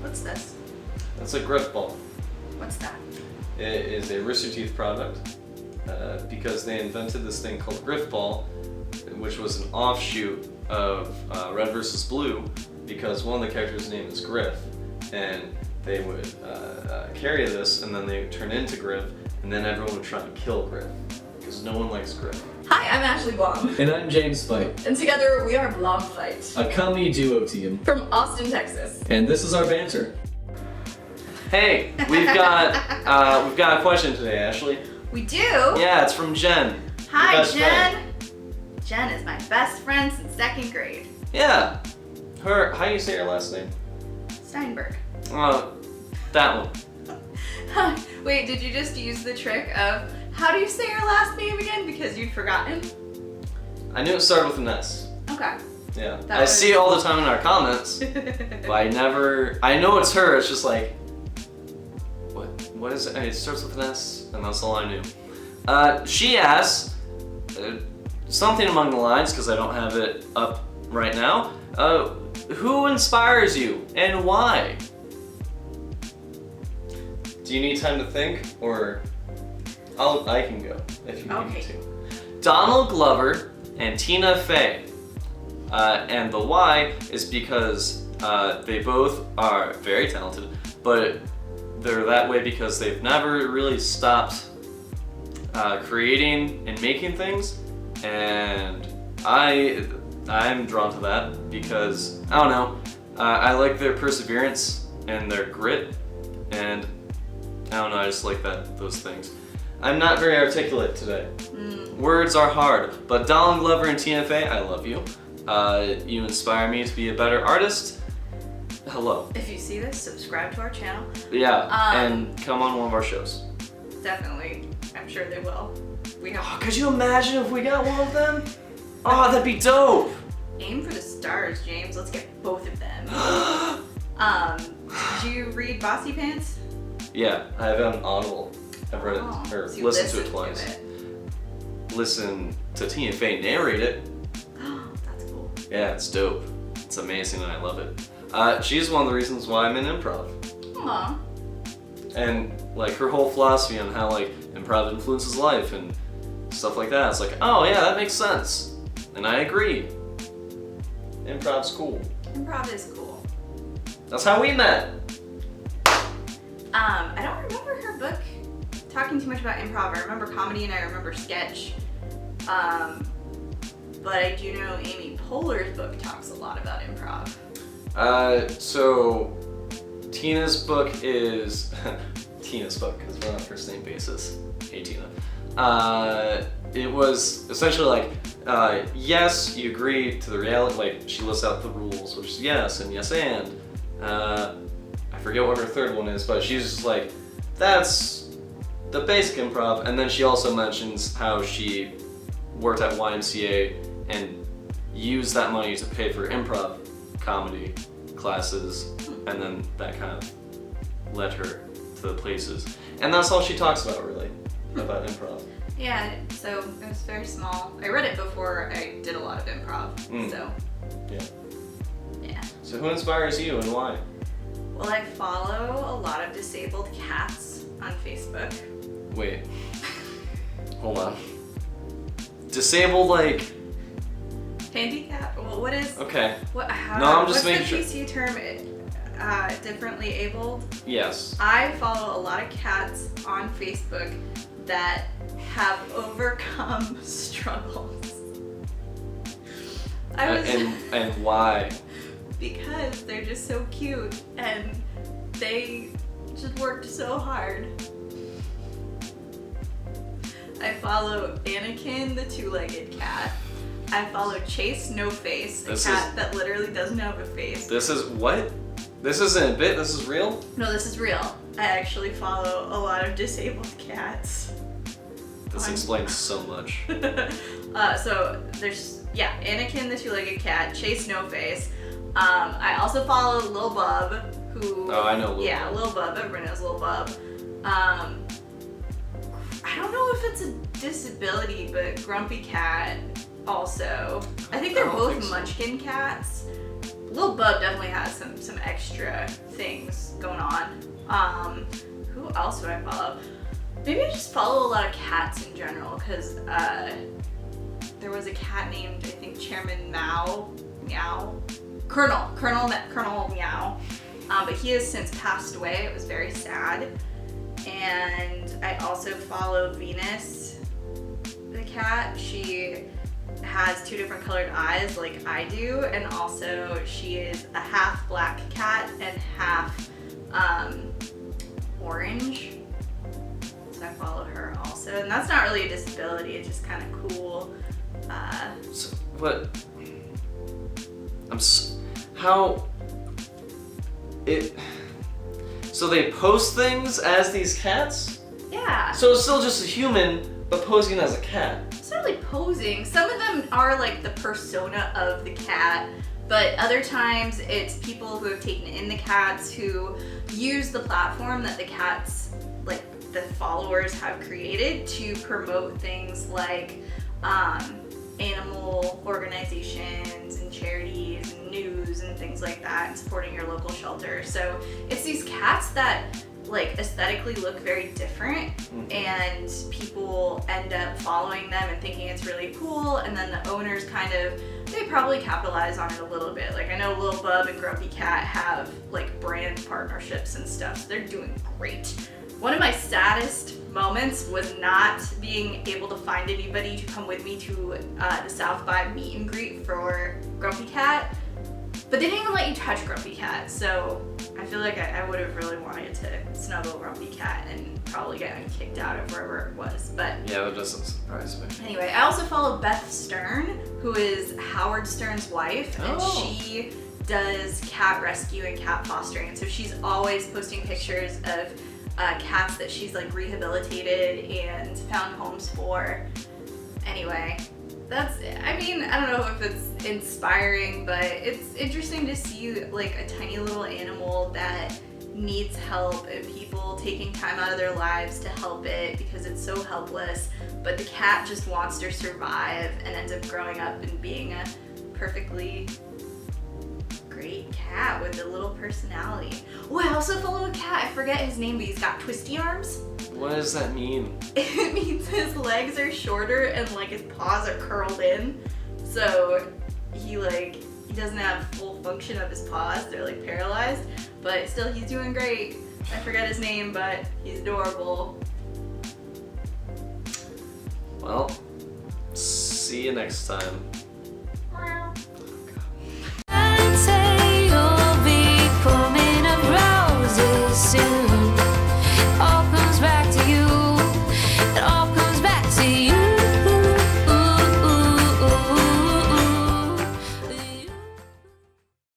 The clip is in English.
What's this? That's a Griff ball. What's that? It is a Rooster Teeth product because they invented this thing called Griff ball, which was an offshoot of Red vs. Blue, because one of the characters' name is Griff, and they would carry this, and then they would turn into Griff, and then everyone would try to kill Griff, because no one likes Griff. Hi, I'm Ashley Blom. And I'm James Fight. And together we are BlomFite. A comedy duo team. From Austin, Texas. And this is our banter. Hey, we've got a question today, Ashley. We do? Yeah, it's from Jen. Hi, your best Jen. friend. Jen is my best friend since 2nd grade. Yeah. How do you say her last name? Steinberg. That one. Wait, did you just use the trick of, how do you say your last name again? Because you'd forgotten? I knew it started with an S. Okay. Yeah. That I was- see it all the time in our comments, but I know it's her. It's just like, what is it? It starts with an S, and that's all I knew. She asks something along the lines, because I don't have it up right now. Who inspires you and why? Do you need time to think, or I can go if you need me to. Donald Glover and Tina Fey. And the why is because they both are very talented, but they're that way because they've never really stopped creating and making things, and I'm drawn to that because, I don't know, I like their perseverance and their grit, and I don't know, I just like those things. I'm not very articulate today. Words are hard, but Donald Glover and Tina Fey, I love you. You inspire me to be a better artist. Hello. If you see this, subscribe to our channel. Yeah, and come on one of our shows. Definitely. I'm sure they will. We have Could you imagine if we got one of them? Oh, that'd be dope. aim for the stars, James. Let's get both of them. Did you read Bossy Pants? Yeah, I have it on Audible. I've read it, or So you listened to it listened twice. Listen to Tina Fey narrate it. That's cool. Yeah, it's dope. It's amazing and I love it. She's one of the reasons why I'm in improv. Aw. And like her whole philosophy on how like improv influences life and stuff like that. It's like, oh yeah, that makes sense. And I agree. Improv's cool. Improv is cool. That's how we met. I don't remember her book talking too much about improv. I remember comedy and I remember sketch. But I do know Amy Poehler's book talks a lot about improv. So Tina's book is Tina's book because we're on a first name basis. Hey Tina. It was essentially like yes, you agree to the reality. Like she lists out the rules, which is yes and yes and. I forget what her third one is, but she's just like, that's the basic improv. And then she also mentions how she worked at YMCA and used that money to pay for improv comedy classes, and then that kind of led her to the places. And that's all she talks about, really, about improv. Yeah, so it was very small. I read it before I did a lot of improv, so. Yeah. So who inspires you and why? Well, I follow a lot of disabled cats on Facebook. Wait. Hold on. Disabled, like... Handicap? Well, what is... Okay. What? No, I'm just making sure. What's the PC term? Differently abled? Yes. I follow a lot of cats on Facebook that have overcome struggles. And why? Because they're just so cute and they just worked so hard. I follow Anakin, the two-legged cat. I follow Chase No Face, a cat that literally doesn't have a face. This is what? This isn't a bit, this is real? No, this is real. I actually follow a lot of disabled cats. This explains so much. So there's, Anakin, the two-legged cat, Chase No Face. I also follow Lil Bub, who... Oh, I know Lil Bub. Yeah, Lil Bub, everyone knows Lil Bub. I don't know if it's a disability, but Grumpy Cat also. I think they're both Munchkin cats. Lil Bub definitely has some extra things going on. Who else do I follow? Maybe I just follow a lot of cats in general, because there was a cat named, I think, Chairman Meow. Colonel Meow. But he has since passed away. It was very sad. And I also follow Venus, the cat. She has 2 different colored eyes like I do, and also she is a half black cat and half orange. So I follow her also. And that's not really a disability, it's just kind of cool. So, so they post things as these cats? Yeah. So it's still just a human, but posing as a cat. It's not really posing. Some of them are like the persona of the cat, but other times it's people who have taken in the cats who use the platform that the cats, like the followers, have created to promote things like animal organizations and charities and news and things like that, and supporting your local shelter. So it's these cats that like aesthetically look very different, and people end up following them and thinking it's really cool, and then the owners they probably capitalize on it a little bit. Like I know Lil Bub and Grumpy Cat have like brand partnerships and stuff, so they're doing great. One of my saddest moments was not being able to find anybody to come with me to the South by meet and greet for Grumpy Cat, but they didn't even let you touch Grumpy Cat, so I feel like I would have really wanted to snuggle Grumpy Cat and probably get kicked out of wherever it was, but yeah, that doesn't surprise me. Anyway, I also follow Beth Stern, who is Howard Stern's wife, and she does cat rescue and cat fostering, and so she's always posting pictures of cats that she's like rehabilitated and found homes for. Anyway, I don't know if it's inspiring, but it's interesting to see like a tiny little animal that needs help and people taking time out of their lives to help it because it's so helpless, but the cat just wants to survive and ends up growing up and being a perfectly great cat with a little personality. Oh, I also follow a cat. I forget his name, but he's got twisty arms. What does that mean? It means his legs are shorter and like his paws are curled in. So he doesn't have full function of his paws. They're like paralyzed, but still he's doing great. I forget his name, but he's adorable. Well, see you next time.